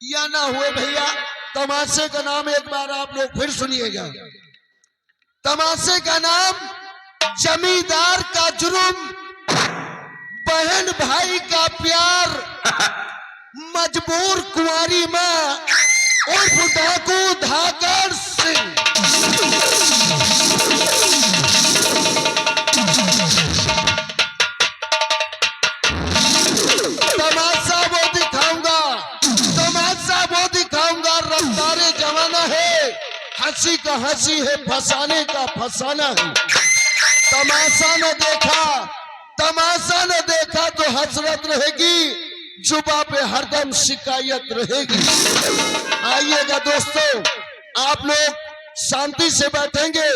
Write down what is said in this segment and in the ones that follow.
या ना हुए भैया। तमाशे का नाम एक बार आप लोग फिर सुनिएगा। तमाशे का नाम जमींदार का जुर्म, बहन भाई का प्यार, मजबूर कुंवारी माँ उर्फ डाकू धाकर सिंह। तमाशा वो दिखाऊंगा, तमाशा वो दिखाऊंगा। रफ्तारे जमाना है, हंसी का हंसी है, फसाने का फसाना है। तमाशा न देखा, तमाशा न देखा तो हसरत रहेगी, जुबा पे हरदम शिकायत रहेगी। आइएगा दोस्तों, आप लोग शांति से बैठेंगे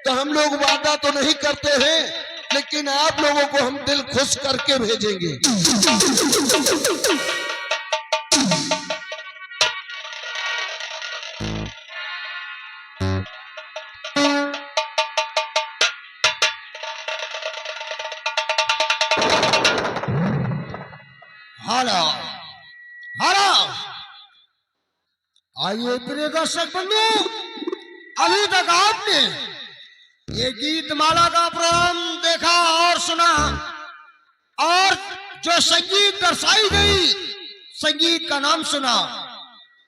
तो हम लोग वादा तो नहीं करते हैं, लेकिन आप लोगों को हम दिल खुश करके भेजेंगे। हेलो हेलो, आइए प्रिय दर्शक बंधु, अभी तक आपने ये गीत माला का प्रोग्राम देखा और सुना, और जो संगीत दर्शाई गई, संगीत का नाम सुना।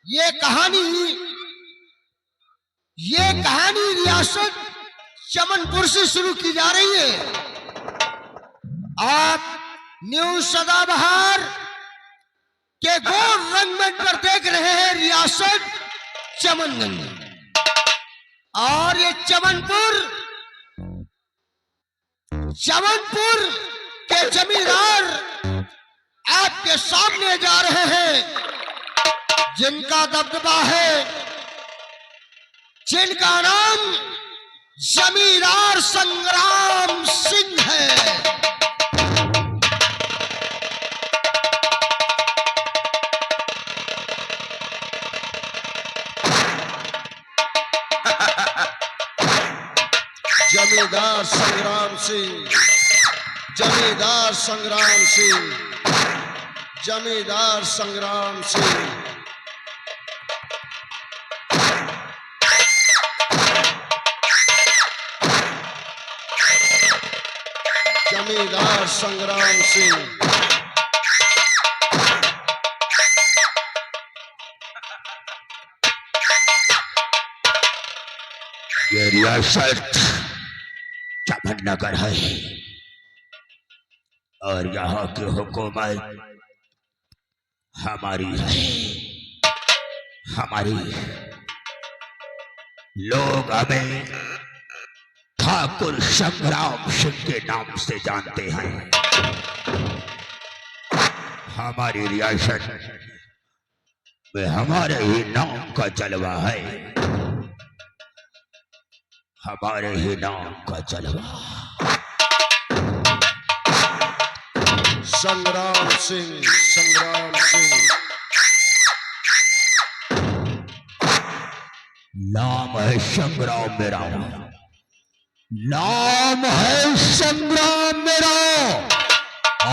ये कहानी रियासत चमनपुर से शुरू की जा रही है। आप न्यूज सदाबहार के गोल रंगमंच पर देख रहे हैं रियासत चमनगंज, और ये चमनपुर के जमींदार आपके सामने जा रहे हैं, जिनका दबदबा है, जिनका नाम जमींदार संग्राम सिंह है। जमींदार संग्राम सिंह, जमींदार संग्राम सिंह, जमींदार संग्राम सिंह। जमींदार संग्राम सिंह। ये रियासत चमननगर है और यहाँ की हुकूमत हमारी है। हमारी लोग हमें ठाकुर संग्राम सिंह के नाम से जानते हैं। हमारी रियासत में हमारे ही नाम का जलवा है, हमारे ही नाम का जलवा। संग्राम सिंह, संग्राम सिंह। नाम है संग्राम मेरा, नाम है संग्राम मेरा।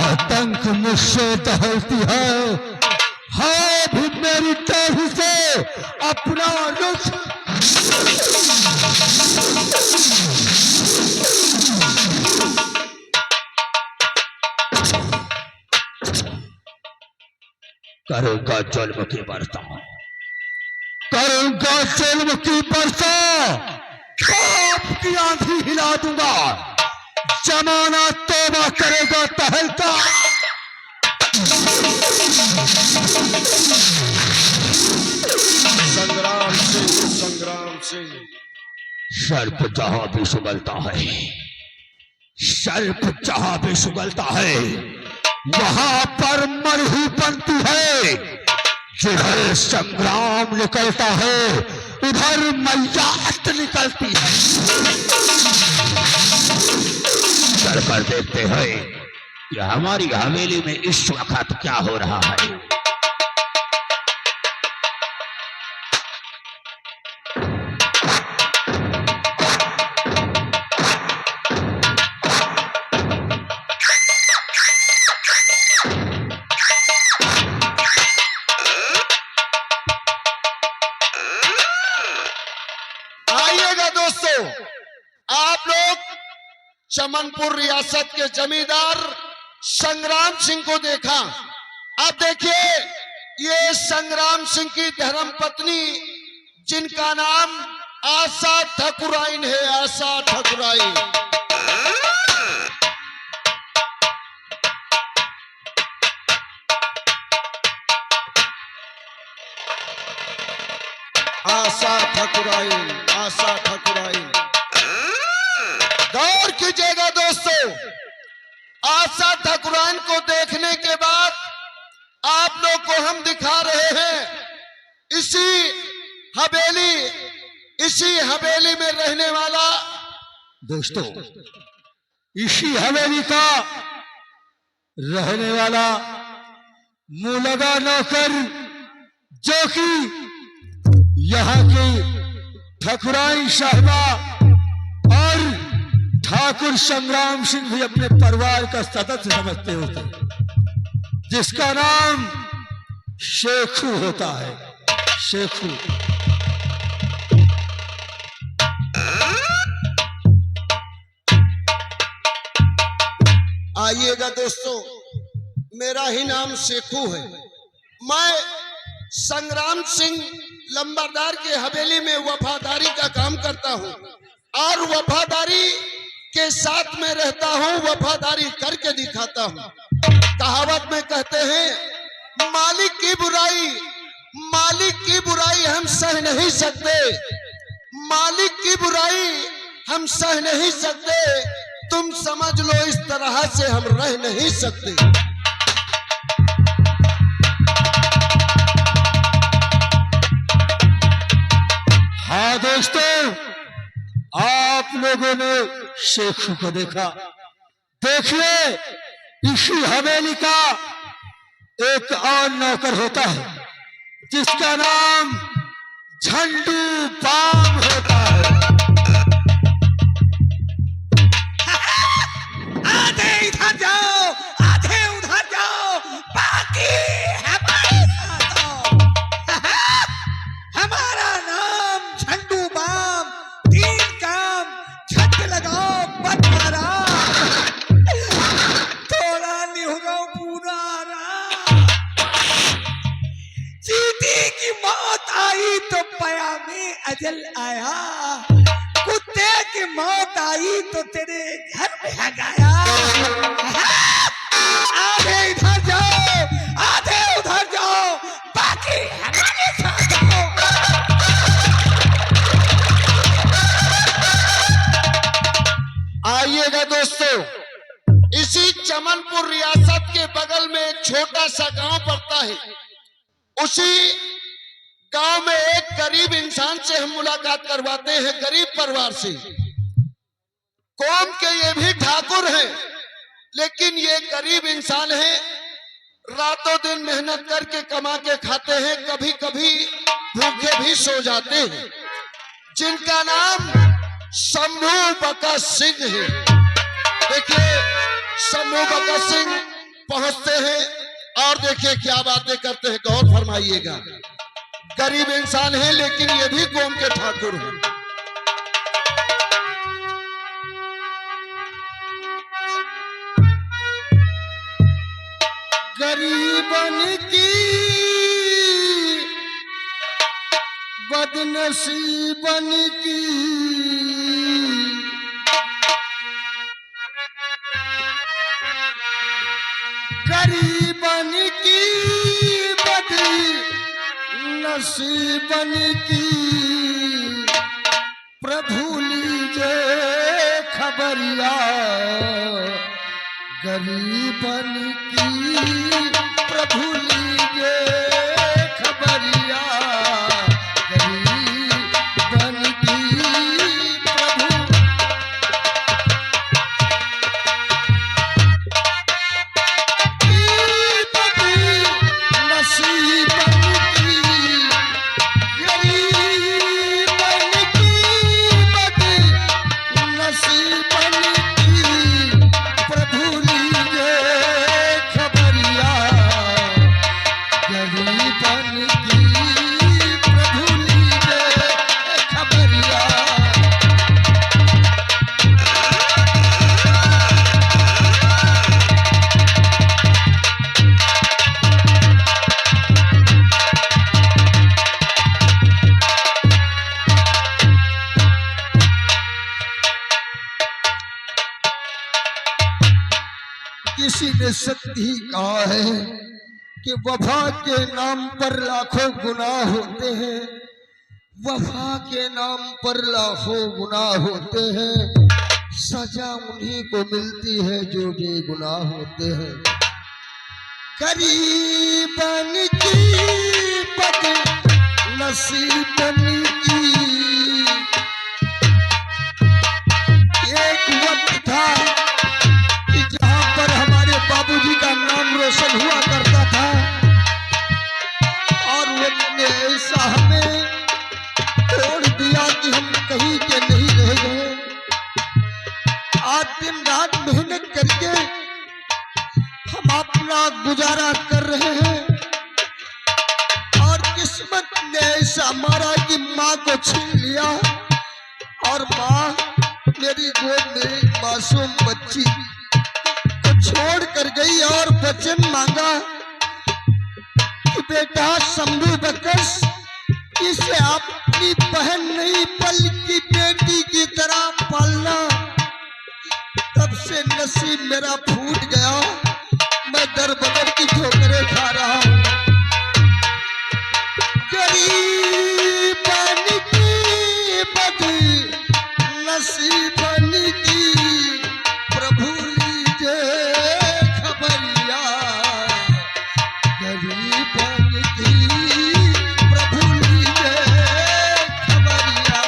आतंक मुझसे दहलती है भी मेरी टहनी से अपना रुख। करूंगा जुल्म की बरसा, करूंगा जुल्म की बरसा, पाप की आंधी हिला दूंगा, जमाना तौबा करेगा तहलका। संग्राम सिंह, संग्राम सिंह। सर्प जहां भी सुगलता है, सर्प जहां भी सुगलता है, वहां पर मरही बनती है। जिधर संग्राम निकलता है उधर मैयात निकलती है। चलकर देखते हैं कि हमारी हवेली में इस वक्त क्या हो रहा है। दोस्तों, आप लोग चमनपुर रियासत के जमींदार संग्राम सिंह को देखा। अब देखिए, ये संग्राम सिंह की धर्म पत्नी जिनका नाम आशा ठकुराइन है, आशा ठकुराइन। आशा ठकुराइन, आशा ठकुराइन। गौर कीजिएगा दोस्तों, आशा ठकुराइन को देखने के बाद आप लोग को हम दिखा रहे हैं इसी हवेली में रहने वाला। दोस्तों, इसी हवेली का रहने वाला मुलगा नौकर, जो कि यहाँ की ठकुराइन साहिबा और ठाकुर संग्राम सिंह भी अपने परिवार का सदस्य समझते होते, जिसका नाम शेखू होता है, शेखू। आइएगा दोस्तों, मेरा ही नाम शेखू है। मैं संग्राम सिंह लंबरदार के हवेली में वफादारी का काम करता हूँ और वफादारी के साथ में रहता हूँ, वफादारी करके दिखाता हूँ। कहावत में कहते हैं, मालिक की बुराई हम सह नहीं सकते, मालिक की बुराई हम सह नहीं सकते। तुम समझ लो, इस तरह से हम रह नहीं सकते। हाँ दोस्तों, आप लोगों ने शेखू को देखा। देखिए, इसी हवेली का एक और नौकर होता है, जिसका नाम झंडू बाम होता है। आधे इधर जाओ, आधे उधर जाओ, बाकी हमारे साथ आओ। हमारा नाम झंडू बाम, 3 काम, छत लगाओ, बटवारा, थोड़ा निहुरो पूरा आराम। चींटी की मौत आई तो पया में अजल आया, कुत्ते की मौत आई तो तेरे घर में आ गया। आधे इधर जाओ, आधे उधर जाओ, बाकी हमारे साथ आओ। आइएगा दोस्तों, इसी चमनपुर रियासत के बगल में एक छोटा सा गांव पड़ता है। उसी गांव में एक गरीब इंसान से हम मुलाकात करवाते हैं, गरीब परिवार से। कौम के ये भी ठाकुर हैं, लेकिन ये गरीब इंसान हैं, रातों दिन मेहनत करके कमा के खाते हैं, कभी कभी भूखे भी सो जाते हैं, जिनका नाम शंभू बका सिंह है। देखिए, शंभू बका सिंह पहुंचते हैं और देखिए क्या बातें करते हैं, गौर फरमाइएगा। गरीब इंसान है, लेकिन ये भी कौम के ठाकुर हैं। गरीबन की बदनसीबन की गरीबन की बदनसीबन की प्रभु लीजे खबरिया। गरीबन की प्रभु लीजे खबरिया, गरीबन की प्रभु। नसीबन की गरीबन की नसीबन की प्रभु लीजे खबर। ने सत्य ही कहा है कि वफा के नाम पर लाखों गुनाह होते हैं, वफा के नाम पर लाखों गुनाह होते हैं, सजा उन्हीं को मिलती है जो बेगुनाह होते हैं। गरीबन की बद नसीबन की एक वक्त था कि जहां पर हमारे बाबूजी का नाम रोशन हुआ करता था और उन्होंने ऐसा हमें तोड़ दिया कि हम कहीं के नहीं रह गए। आज दिन रात मेहनत करके हम अपना गुजारा कर रहे हैं और किस्मत ने ऐसा मारा कि माँ को छीन लिया और माँ मेरी गोद में एक मासूम बच्ची को छोड़ कर गई और वचन मांगा कि बेटा शंभू बकस, इसे अपनी बहन नहीं बल्कि बेटी की तरह पालना। तब से नसीब मेरा फूट गया, मैं दर बदर की ठोकरें खा रहा हूँ। गरीबन की बद नसीबन की प्रभु लीजे खबरिया, गरीबन की प्रभु लीजे खबरिया।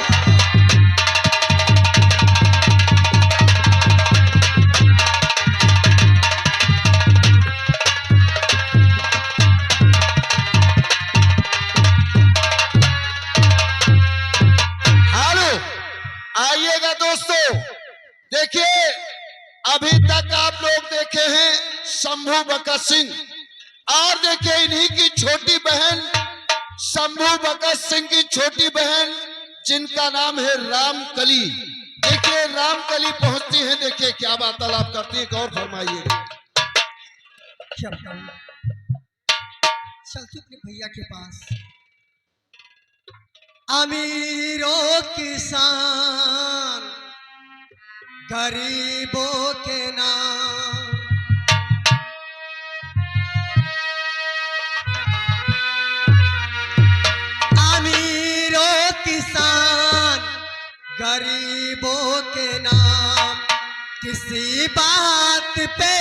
आइएगा दोस्तों, देखिए अभी तक आप लोग देखे हैं शंभू बकस सिंह और देखिए इन्हीं की छोटी बहन शंभू बकस सिंह की छोटी बहन जिनका नाम है रामकली। देखिए रामकली पहुंचती है, देखिए क्या वार्तालाप करती है, गौर फरमाइए। क्या बताऊं, चलती अपने भैया के पास। अमीरों किसान गरीबों के नाम, अमीरों किसान गरीबों के नाम, किसी बात पे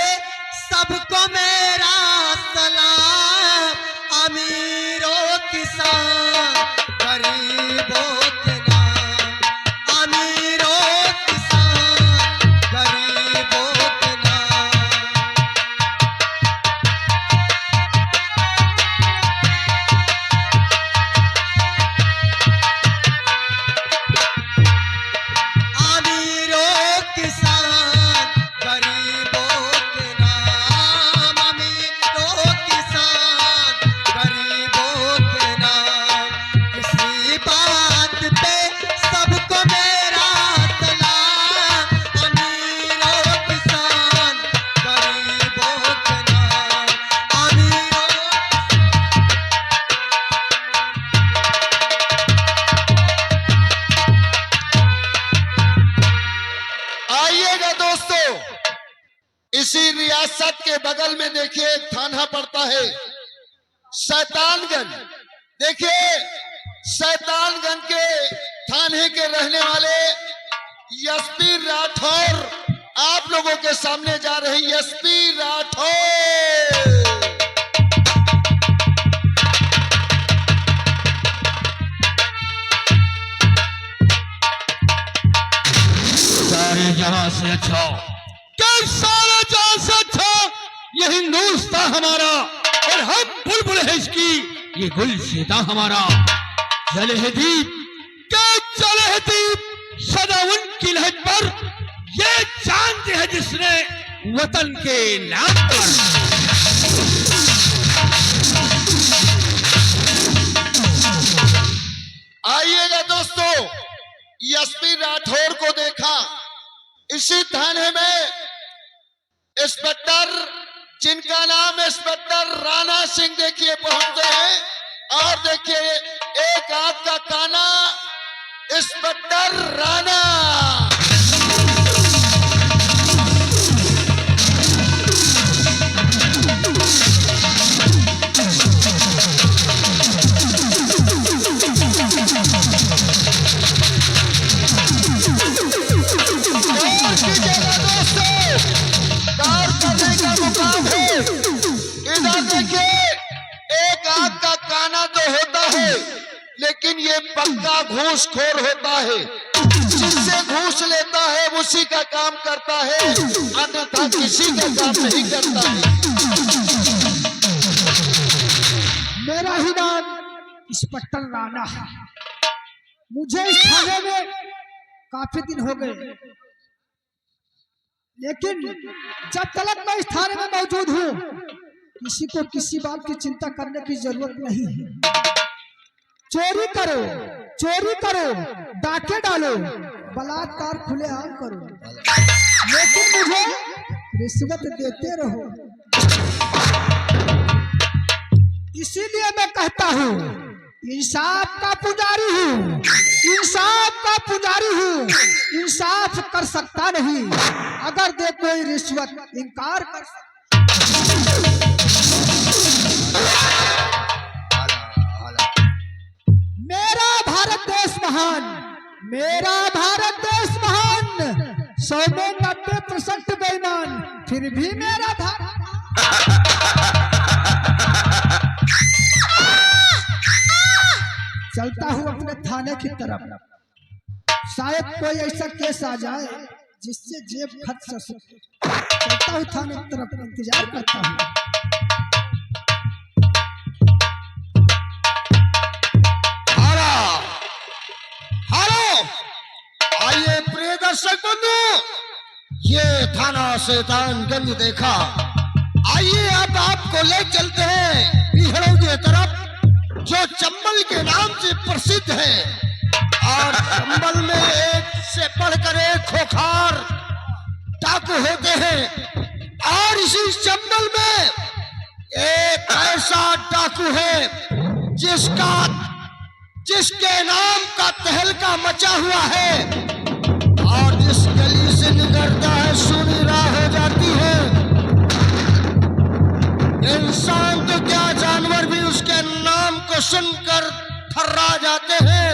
सबको मेरा सलाम। अमीरों किसान गरीबों के नाम, अमीरों किसान गरीबों के नाम। अमीरों किसान गरीबों के नाम, अमीरों किसान गरीबों के नाम, किसी बात पे सबको मेरा सलाम। अमीरों किसान गरीबों के नाम, अमीरों। आइएगा दोस्तों, इसी रियासत के बगल में देखिए एक थाना पड़ता है शैतानगंज। देखिए शैतानगंज के थाने के रहने वाले एसपी राठौर आप लोगों के सामने जा रहे हैं। एसपी राठौर सारे जहां से अच्छा, क्या सारे जहां से अच्छा ये हिंदुस्तान हमारा और हम बुलबुल है इसकी, ये गुलशिता हमारा। जले है दीप, क्या जले है दीप सदा उनकी लहज पर, ये चांद है जिसने वतन के नाम पर। आइएगा दोस्तों, एसपी राठौर को देखा इसी थाने में इंस्पेक्टर जिनका नाम इंस्पेक्टर राणा सिंह देखिए पहुंचते हैं और देखिए एक आंख का काना इंस्पेक्टर राणा। है, लेकिन ये पक्का घूसखोर होता है। जिससे घूस लेता है उसी का काम करता है, अन्यथा किसी का काम नहीं करता है। मेरा ही नाम इंस्पेक्टर राणा है। मुझे इस थाने में काफी दिन हो गए, लेकिन जब तक मैं इस थाने में मौजूद हूँ, किसी को किसी बात की चिंता करने की जरूरत नहीं है। चोरी करो, डाके डालो, बलात्कार खुलेआम करो, लेकिन मुझे रिश्वत देते रहो। इसीलिए मैं कहता हूँ, इंसाफ का पुजारी हूँ, इंसाफ कर सकता नहीं। अगर दे कोई रिश्वत, इनकार कर मेरा भारत देश महान, 100 में 90% बेईमान, फिर भी मेरा भारत। चलता हूँ अपने थाने की तरफ, शायद कोई ऐसा केस आ जाए जिससे जेब खर्च सके। चलता हूँ थाने की तरफ, इंतजार करता हूँ। आइए प्रिय दर्शक बंधु, ये थाना शैतानगंज देखा। आइए अब आपको ले चलते हैं बिहड़ों की तरफ, जो चंबल के नाम से प्रसिद्ध है। और चंबल में एक से बढ़कर एक खोखार डाकू होते हैं, और इसी चंबल में एक ऐसा डाकू है जिसके नाम का तहलका मचा हुआ है, और जिस गली से निकलता है सुनी राह हो जाती है। इंसान तो क्या, जानवर भी उसके नाम को सुनकर थर्रा जाते हैं,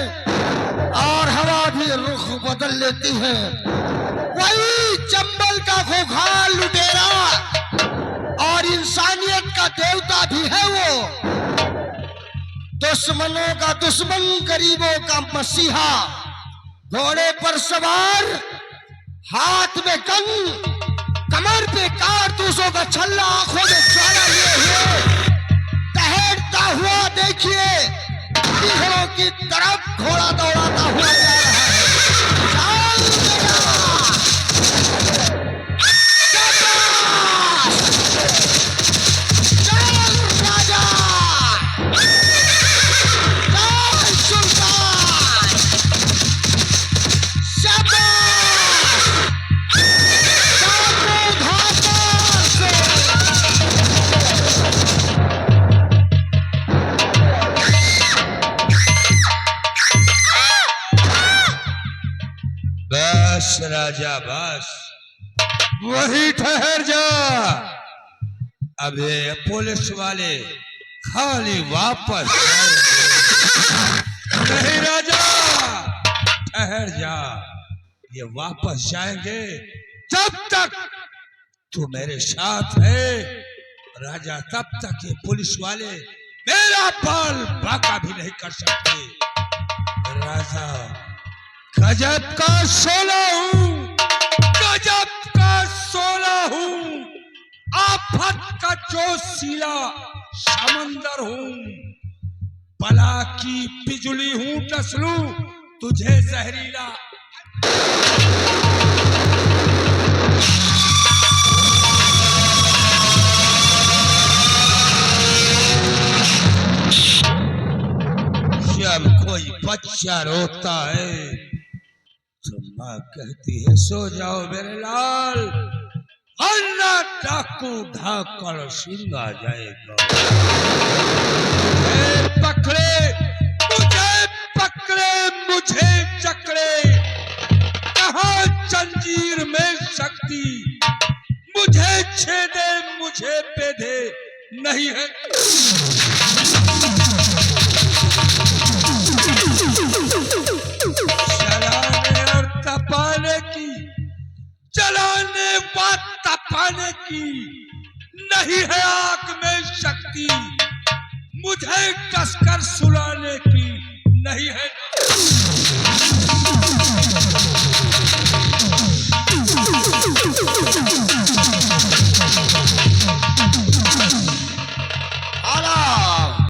और हवा भी रुख बदल लेती है। वही चंबल का खोखार लुटेरा और इंसानियत का देवता भी है वो, दुश्मनों का दुश्मन, गरीबों का मसीहा, घोड़े पर सवार, हाथ में गन, कमर पे कारतूसों का छल्ला, आंखों में ज्वाला लिए हुए टहलता हुआ देखिए बिहड़ों की तरफ घोड़ा दौड़ाता हुआ जा रहा है। बस राजा बस, वही ठहर जा। अब ये पुलिस वाले खाली वापस नहीं राजा, ठहर जा, ये वापस जाएंगे जब तक तू मेरे साथ है राजा, तब तक ये पुलिस वाले मेरा बाल बाका भी नहीं कर सकते। राजा गजब का सोला हूँ, गजब का सोला हूँ, आफत का जोशीला समंदर हूँ, बला की बिजली हूँ, डसलू तुझे जहरीला। जब कोई बच्चा रोता है तो माँ कहती है सो जाओ मेरे लाल, वरना डाकू ढाकर सिंगा जाएगा। मुझे चकरे, कहाँ जंजीर में शक्ति, मुझे छेदे मुझे बेधे नहीं है। जलाने व तपाने की नहीं है आग में शक्ति, मुझे है कसकर सुलाने की नहीं है।